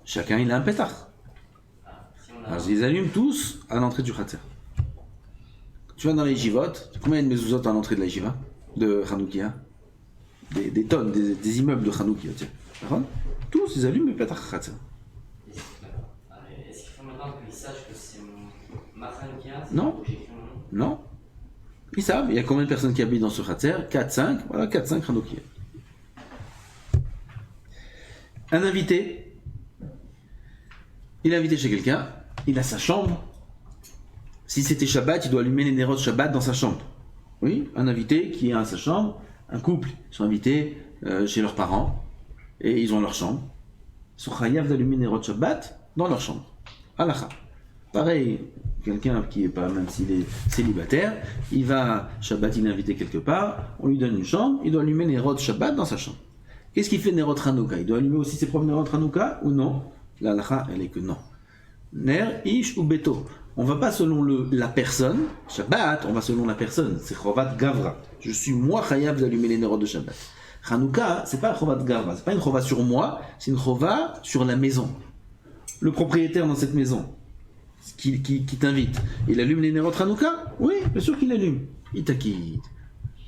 Chacun il a un pétard.
Ah, si on a.
Alors je les allume tous à l'entrée du khatser. Tu vas dans les jivotes, combien il y a de mezuzot à l'entrée de la jiva de Hanoukia? Des tonnes, des immeubles de Hanoukia, tiens. D'accord. Tous ils allument le pétard khatser.
Est-ce qu'il faut maintenant qu'ils sachent que c'est ma Hanoukia?
Non. Non. Ils savent, il y a combien de personnes qui habitent dans ce khatser? 4, 5, voilà 4, 5 Hanoukia. Un invité, il est invité chez quelqu'un, il a sa chambre. Si c'était Shabbat, il doit allumer les nérodes Shabbat dans sa chambre. Oui, un invité qui a sa chambre, un couple, ils sont invités chez leurs parents et ils ont leur chambre. Ils sont chayav d'allumer les nérodes Shabbat dans leur chambre. Halakha. Pareil, quelqu'un qui est pas, même s'il est célibataire, il va, Shabbat, il est invité quelque part, on lui donne une chambre, il doit allumer les nérodes Shabbat dans sa chambre. Qu'est-ce qu'il fait Nerot Hanouka? Il doit allumer aussi ses propres Nerot Hanouka ou non? La halakha, elle est que non. Ner, Ish ou Beto. On va pas selon la personne. Shabbat, on va selon la personne. C'est Chovat Gavra. Je suis moi chayav d'allumer les Nerot de Shabbat. Hanouka, c'est pas Chovat Gavra. C'est pas une Chova sur moi, c'est une Chova sur la maison. Le propriétaire dans cette maison qui t'invite, il allume les Nerot Hanouka? Oui, bien sûr qu'il allume. Il t'acquitte.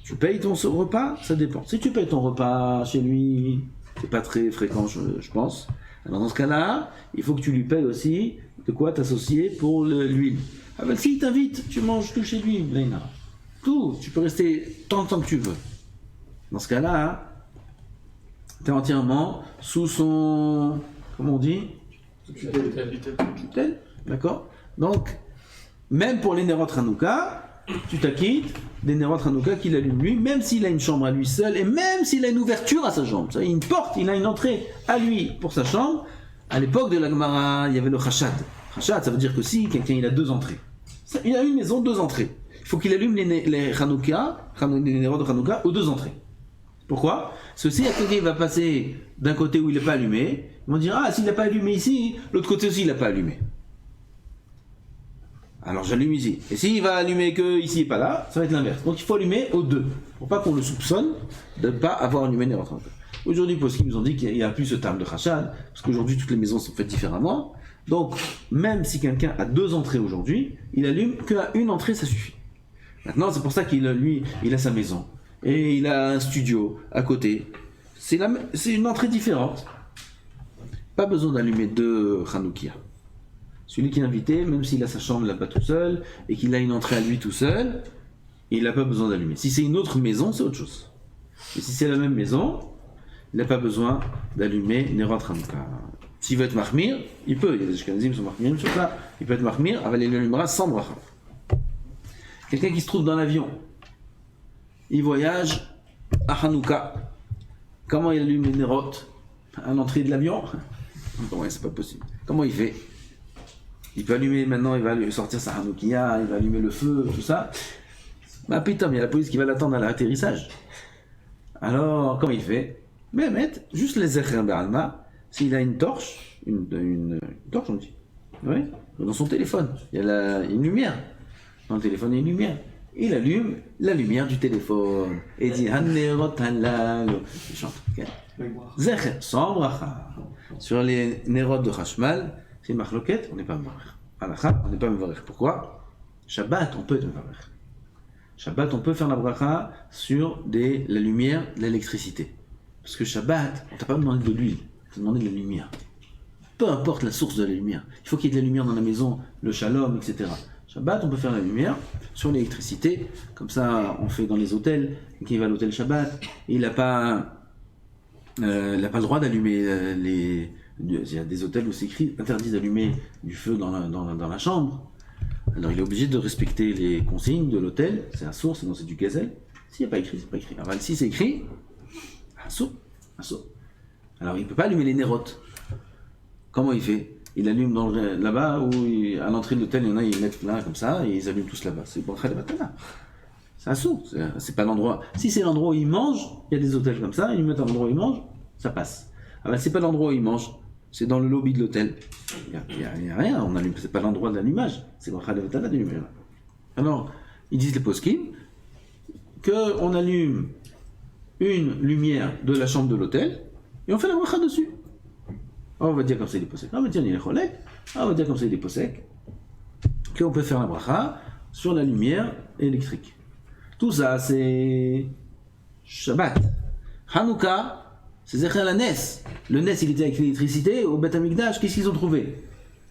Tu payes ton repas, ça dépend. Si tu payes ton repas chez lui, c'est pas très fréquent, je pense. Alors dans ce cas-là, il faut que tu lui payes aussi de quoi t'associer pour l'huile. Ah ben s'il t'invite, tu manges tout chez lui, Leïna. Tout, tu peux rester tant de temps que tu veux. Dans ce cas-là, tu es entièrement sous son... Comment on dit? Tutelle. D'accord. Donc, même pour les Nerot Hanouka, tu t'acquittes des Nerot Hanouka qu'il allume lui, même s'il a une chambre à lui seul, et même s'il a une ouverture à sa chambre. Ça, une porte, il a une entrée à lui pour sa chambre. À l'époque de la Gemara, il y avait le Chashad. Chashad, ça veut dire que si quelqu'un il a 2 entrées, il a une maison, 2 entrées. Il faut qu'il allume les Hanouka, les Nerot de Hanouka aux 2 entrées. Pourquoi? Parce que si quelqu'un va passer d'un côté où il n'est pas allumé, ils vont dire ah s'il n'a pas allumé ici, l'autre côté aussi il n'a pas allumé. Alors j'allume ici. Et s'il va allumer que ici et pas là, ça va être l'inverse. Donc il faut allumer aux 2. Pour pas qu'on le soupçonne de ne pas avoir allumé les rentrants. Aujourd'hui, Poskim nous ont dit qu'il n'y a plus ce terme de Chashad, parce qu'aujourd'hui toutes les maisons sont faites différemment. Donc même si quelqu'un a 2 entrées aujourd'hui, il allume qu'à une entrée, ça suffit. Maintenant, c'est pour ça qu'il il a sa maison. Et il a un studio à côté. C'est une entrée différente. Pas besoin d'allumer 2 Hanoukia. Celui qui est invité, même s'il a sa chambre là-bas tout seul, et qu'il a une entrée à lui tout seul, il n'a pas besoin d'allumer. Si c'est une autre maison, c'est autre chose. Et si c'est la même maison, il n'a pas besoin d'allumer Nerot Hanouka. S'il veut être mahmir, il peut. Il y a des Ashkenazim qui sont mahmirim sur ça. Il peut être mahmir, il allumera sans bracha. Quelqu'un qui se trouve dans l'avion, il voyage à Hanouka. Comment il allume les Nerot à l'entrée de l'avion? Ouais, c'est pas possible. Comment il fait? Il peut allumer maintenant, il va sortir sa Hanoukia, il va allumer le feu, tout ça. Bah putain, il y a la police qui va l'attendre à l'atterrissage. Alors, comment il fait? Mais mettre juste les Zecher Be'alma, s'il a une torche, une torche on dit, oui, dans son téléphone, il y a une lumière. Dans le téléphone, il y a une lumière. Il allume la lumière du téléphone et dit Hanerot halal. Il chante. Zecher, sans bracha. Sur les Nerot de Hashmal, c'est une marloquette, on n'est pas mevarer. Halakha, on n'est pas mevarer. Pourquoi? Shabbat, on peut être mevarer. Shabbat, on peut faire la bracha sur la lumière, l'électricité. Parce que Shabbat, on t'a pas demandé de l'huile, on t'a demandé de la lumière. Peu importe la source de la lumière. Il faut qu'il y ait de la lumière dans la maison, le shalom, etc. Shabbat, on peut faire la lumière sur l'électricité. Comme ça, on fait dans les hôtels. Qui va à l'hôtel Shabbat, il n'a pas le droit d'allumer Il y a des hôtels où c'est écrit interdit d'allumer du feu dans la chambre. Alors il est obligé de respecter les consignes de l'hôtel, c'est un sourd, sinon c'est du gazelle. S'il n'y a pas écrit, c'est pas écrit. Alors si c'est écrit, un sourd. Alors il ne peut pas allumer les nérotes. Comment il fait? Il allume là-bas, ou à l'entrée de l'hôtel, il y en a, ils mettent plein comme ça, et ils allument tous là-bas. C'est bracha de batala. C'est un sourd, c'est pas l'endroit. Si c'est l'endroit où il mange, il y a des hôtels comme ça, ils mettent à l'endroit où il mange, ça passe. Alors c'est pas l'endroit où il mange, c'est dans le lobby de l'hôtel. Il n'y a rien, on allume, c'est pas l'endroit de l'allumage, c'est bracha de batala d'allumer. Alors, ils disent les poskim qu'on allume une lumière de la chambre de l'hôtel, et on fait la bracha dessus. On va dire comme ça il est posek. On va dire il est cholek. On va dire comme ça il est posek. Qu'on peut faire la bracha sur la lumière électrique. Tout ça c'est Shabbat. Hanouka, c'est Zecher la Nes. Le Nes il était avec l'électricité. Au Beth Amikdash, qu'est-ce qu'ils ont trouvé?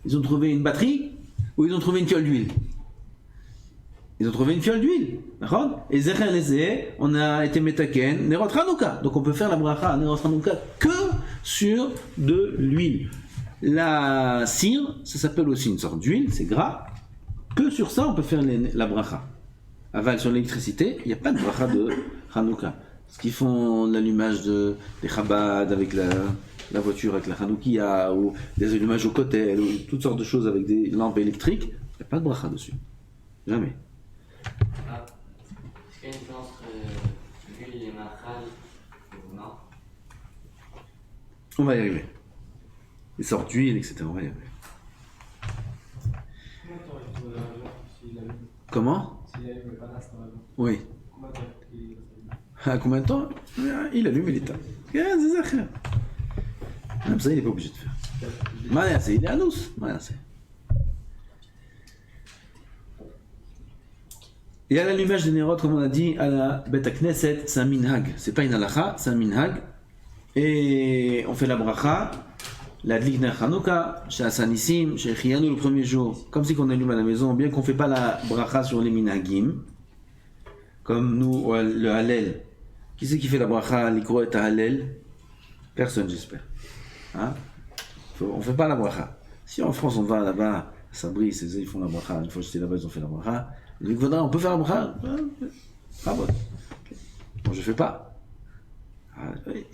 Ils ont trouvé une batterie ou ils ont trouvé une fiole d'huile? Ils ont trouvé une fiole d'huile. D'accord? Et Zecher Lezé, on a été metaken, Nerot Hanouka. Donc on peut faire la bracha Nerot Hanouka que sur de l'huile. La cire, ça s'appelle aussi une sorte d'huile, c'est gras. Que sur ça, on peut faire la bracha. Aval sur l'électricité, il n'y a pas de bracha de Hanouka. Ce qu'ils font l'allumage des Chabad avec la voiture, avec la Hanoukia, ou des allumages au kotel, ou toutes sortes de choses avec des lampes électriques, il n'y a pas de bracha dessus. Jamais.
Est-ce qu'il y a une différence entre l'huile et machal ou non?
On va y arriver. Les sortes d'huile, etc. On va y arriver. Comment?
S'il allume le panas dans l'avion.
Oui.
Combien de temps il
À combien de temps? Il allume, il éteint. Même ça, il n'est pas obligé de faire. Maïassé, il est à nous. Maïassé. Et à l'allumage des nérotes, comme on a dit, à la Beth Knesset, c'est un minhag. C'est pas une halacha, c'est un minhag. Et on fait la bracha, la Dligner Hanouka, chez Hasanissim, chez Chiyanou le premier jour, comme si qu'on allume à la maison, bien qu'on ne fait pas la bracha sur les minhagim, comme nous, le Hallel. Qui c'est qui fait la bracha, l'ikro et Hallel? Personne, j'espère. Hein? On ne fait pas la bracha. Si en France on va là-bas, à Sabri, ils font la bracha, une fois que j'étais là-bas, ils ont fait la bracha. On peut faire la bracha? Ah bon. Bon, je ne fais pas.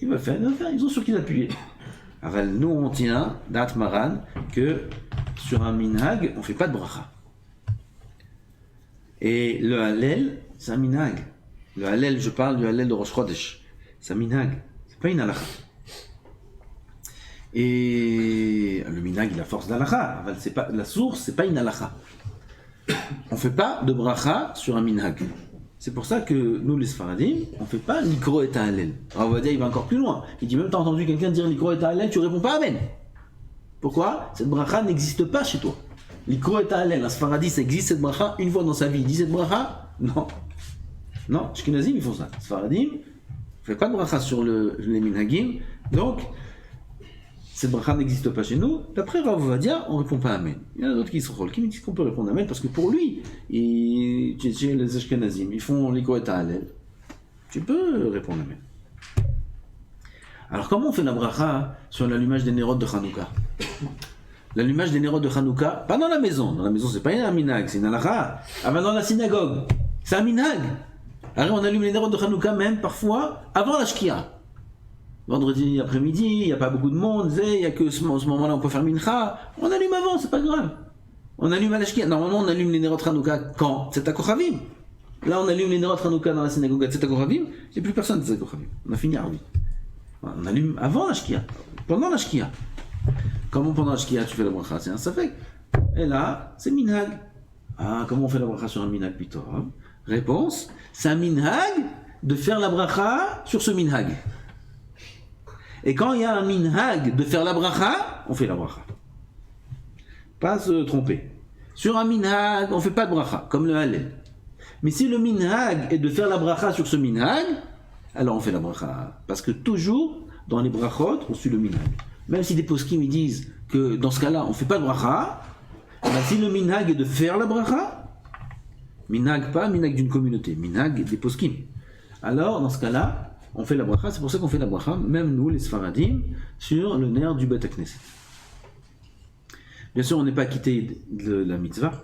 Il va faire, ils ont sur qui l'appuyer. Alors nous on tient, d'At Maran, que sur un minhag, on ne fait pas de bracha. Et le Hallel, c'est un minhag. Le Hallel, je parle du Hallel de Rosh Chodesh. C'est un minhag, c'est pas une halacha. Et le minhag, il a force d'halacha. La source, c'est pas une halacha. On ne fait pas de bracha sur un minhag. C'est pour ça que nous, les Sfaradim, on ne fait pas l'ikro et Hallel. Alors on va dire, il va encore plus loin. Il dit même, tu as entendu quelqu'un dire l'ikro et Hallel, tu réponds pas amen. Pourquoi? Cette bracha n'existe pas chez toi. L'ikro et Hallel, un Sfaradi, ça existe cette bracha une fois dans sa vie. Il dit cette bracha? Non. Non, Ashkenazim, ils font ça. Sfaradim, on ne fait pas de bracha sur les minhagim. Donc, cette bracha n'existe pas chez nous. D'après Rav Ovadia, on ne répond pas amen. Il y en a d'autres qui me disent qu'on peut répondre amen parce que pour lui, chez les Ashkenazim, ils font l'ikro et Hallel. Tu peux répondre amen. Alors comment on fait la bracha sur l'allumage des nérotes de Hanouka? L'allumage des nérotes de Hanouka, pas dans la maison. Dans la maison, c'est pas un minhag, c'est une halakha. Ah ben dans la synagogue, c'est un minhag. Alors on allume les nérotes de Hanouka même parfois avant la shkia. Vendredi après-midi, il n'y a pas beaucoup de monde, il n'y a que ce moment-là on peut faire mincha. On allume avant, c'est pas grave. On allume à la shkia. Normalement on allume les nérotes Hanouka quand? C'est à Kochavim. Là on allume les nérotes Hanouka dans la synagogue, c'est à Kochavim. Il n'y a plus personne de Kochavim. On a fini Arvi. On allume avant la shkia, pendant la shkia. Comment pendant la shkia tu fais la bracha? C'est un safek. Et là, c'est minhag. Ah, comment on fait la bracha sur un minhag plutôt? Réponse, c'est un minhag de faire la bracha sur ce minhag. Et quand il y a un minhag de faire la bracha, on fait la bracha. Pas se tromper. Sur un minhag, on ne fait pas de bracha, comme le Hallel. Mais si le minhag est de faire la bracha sur ce minhag, alors on fait la bracha. Parce que toujours, dans les brachot, on suit le minhag. Même si des poskim ils disent que dans ce cas-là, on ne fait pas de bracha, ben si le minhag est de faire la bracha, minhag pas minhag d'une communauté, minhag des poskim. Alors, dans ce cas-là, on fait la bracha, c'est pour ça qu'on fait la bracha, même nous les Sfaradim, sur le nerf du Bet HaKnesset. Bien sûr, on n'est pas quitté de la mitzvah,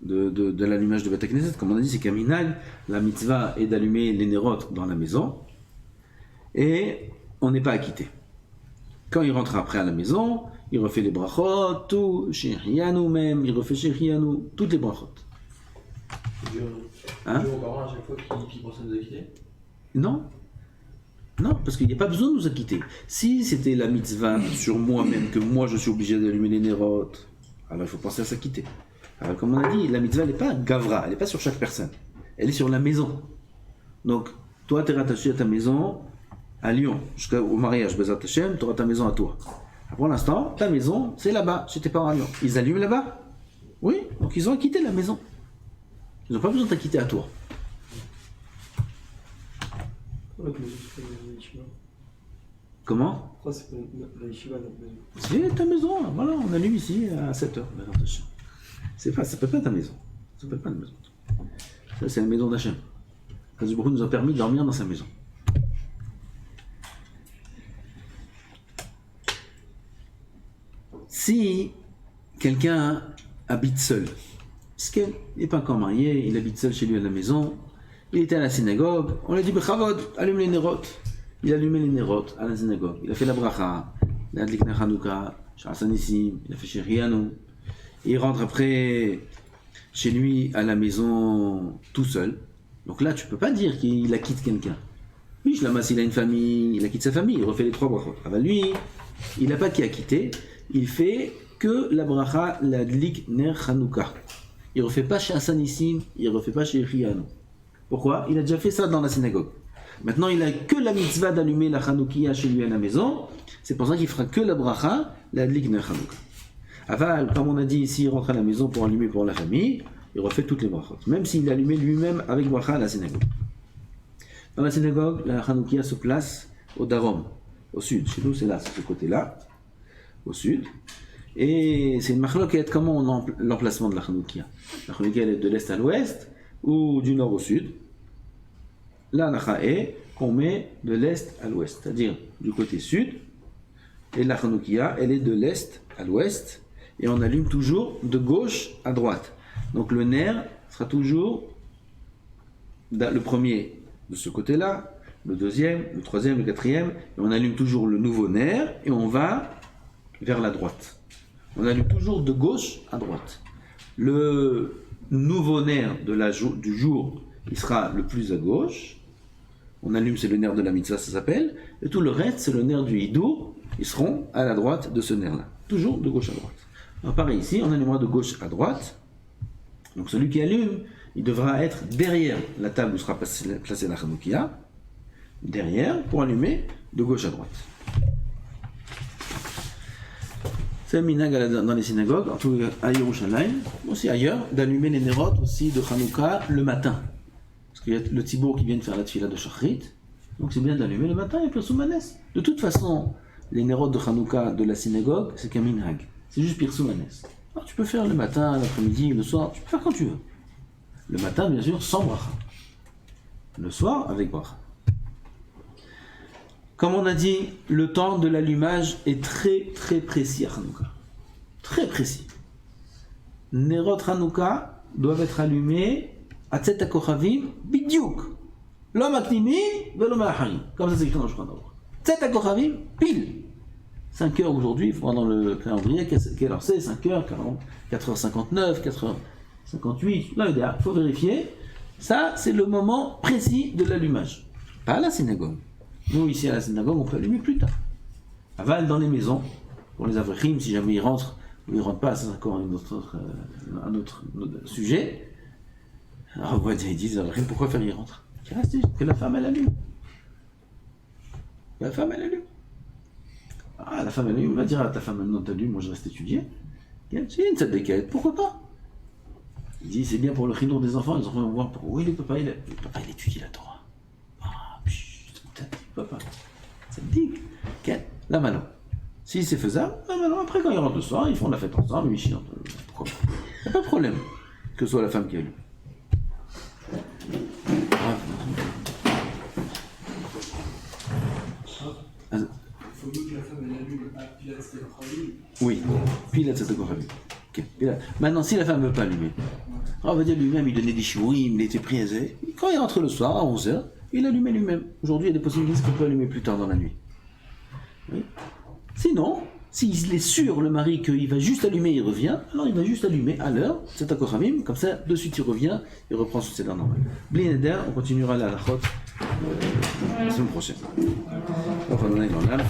de l'allumage de Bet HaKnesset. Comme on a dit, c'est qu'à Minag, la mitzvah est d'allumer les nerot dans la maison, et on n'est pas acquitté. Quand il rentre après à la maison, il refait les brachot, tout, Shechianu même, il refait Shechianu, toutes les brachot. Hein?
Aux parents à chaque fois qui pensent à nous acquitter.
Non. Non, parce qu'il n'y a pas besoin de nous acquitter. Si c'était la mitzvah sur moi-même, que moi je suis obligé d'allumer les nerot, alors il faut penser à s'acquitter. Alors comme on a dit, la mitzvah elle n'est pas gavra, elle n'est pas sur chaque personne. Elle est sur la maison. Donc, toi tu es rattaché à ta maison à Lyon, jusqu'au mariage, Bezat Hashem, tu auras ta maison à toi. Pour l'instant, ta maison, c'est là-bas, chez tes parents à Lyon. Ils allument là-bas? Oui, donc ils ont acquitté la maison. Ils n'ont pas besoin de t'acquitter à toi.
Pourquoi la maison, c'est pas la yeshiva?
Comment?
Pourquoi c'est pas la yeshiva, notre maison?
C'est ta maison, voilà, on allume ici à 7h. Ça peut pas être ta maison. Ça peut pas être ta maison. Ça, c'est la maison d'Hachem. Kadosh Baruch Hu nous a permis de dormir dans sa maison. Si quelqu'un habite seul, parce qu'il n'est pas encore marié, il habite seul chez lui à la maison, il était à la synagogue, on lui a dit Bechavod, allume les nerot. Il a allumé les nerot à la synagogue, il a fait la bracha, il a adlik ner Hanouka, Sha'asanissim, il a fait Sherianu. Il rentre après chez lui à la maison tout seul. Donc là, tu peux pas dire qu'il acquitte quelqu'un. Oui, Shlamas, il a une famille, il acquitte sa famille, il refait les 3 brachot. Ah bah lui, il n'a pas qui acquitter, il fait que la bracha, la dlik ner Hanouka. Il refait pas chez Hassanissim, il refait pas chez Rianu. Pourquoi? Il a déjà fait ça dans la synagogue. Maintenant, il a que la mitzvah d'allumer la Hanoukia chez lui à la maison. C'est pour ça qu'il fera que la bracha, la dlik ner Hanouka. Aval, comme on a dit ici, il rentre à la maison pour allumer pour la famille, il refait toutes les brachot. Même s'il allumait lui-même avec bracha à la synagogue. Dans la synagogue, la Hanoukia se place au Darom, au sud. Chez nous, c'est là, c'est ce côté-là, au sud. Et c'est une marloquette, comment on a l'emplacement de la Hanoukia? La Hanoukia, elle est de l'est à l'ouest ou du nord au sud. La Nacha est qu'on met de l'est à l'ouest, c'est-à-dire du côté sud. Et la Hanoukia, elle est de l'est à l'ouest. Et on allume toujours de gauche à droite. Donc le nerf sera toujours le premier de ce côté-là, le deuxième, le troisième, le quatrième, et on allume toujours le nouveau nerf et on va vers la droite. On allume toujours de gauche à droite. Le nouveau nerf du jour, il sera le plus à gauche. On allume, c'est le nerf de la mitzvah, ça s'appelle, et tout le reste, c'est le nerf du hidour, ils seront à la droite de ce nerf-là. Toujours de gauche à droite. Alors pareil ici, on allumera de gauche à droite. Donc celui qui allume, il devra être derrière la table où sera placée la Hanoukia, derrière, pour allumer de gauche à droite. C'est un minag dans les synagogues, en tout cas à Yerushalayim, aussi ailleurs, d'allumer les nerot aussi de Hanouka le matin. Parce qu'il y a le tzibour qui vient de faire la tfila de Shachrit, donc c'est bien d'allumer le matin et Pirsum Hanes. De toute façon, les nerot de Hanouka de la synagogue, c'est qu'un minag. C'est juste Pirsum Hanes. Alors tu peux faire le matin, l'après-midi, le soir, tu peux faire quand tu veux. Le matin, bien sûr, sans bracha. Le soir, avec bracha. Comme on a dit, le temps de l'allumage est très très précis à Hanouka. Très précis. Nerot Hanouka doivent être allumés à Tzet HaKochavim bidiouk. Lo maknimin velo ma'acharim. Comme ça c'est écrit dans le Shulchan Aruch. Tzet HaKochavim pile. 5 heures aujourd'hui, il faut voir dans le calendrier quelle heure c'est, 5 heures, 4h59, 4h58, là il faut vérifier. Ça, c'est le moment précis de l'allumage. Pas à la synagogue. Nous, ici à la synagogue, on peut allumer plus tard. Aval dans les maisons, pour les avrechim, si jamais ils rentrent ou ils ne rentrent pas, c'est encore un autre sujet. Alors, ils disent, pourquoi faire y rentrer? Que la femme, elle allume. La femme, elle allume. Ah, la femme, elle allume, va dire à ta femme, maintenant t'allumes, moi je reste étudier. C'est une tzadékette, pourquoi pas? Il dit, c'est bien pour le chinour des enfants, les enfants vont voir pourquoi. Oui, le papa, il étudie la Torah. Ah, papa, ça me dit. Là maintenant, si c'est faisable, là maintenant, après quand ils rentrent le soir, ils font la fête ensemble, ils chantent. Pourquoi pas? Il n'y a pas de problème que ce soit la femme qui allume. Oui, Pilat Kohabim. Ok. Maintenant, si la femme ne veut pas allumer, on va dire lui-même, il donnait des chouïs, il était pris à zé. Quand il rentre le soir, à 11h, il allumait lui-même. Aujourd'hui, il y a des possibilités qu'on peut allumer plus tard dans la nuit. Oui. Sinon, s'il est sûr, le mari, qu'il va juste allumer, il revient, alors il va juste allumer à l'heure, c'est à Kohabim, comme ça, de suite il revient, il reprend son cédar normal. Blineder, on continuera la halachot la semaine prochaine. Donc on en est dans l'âme.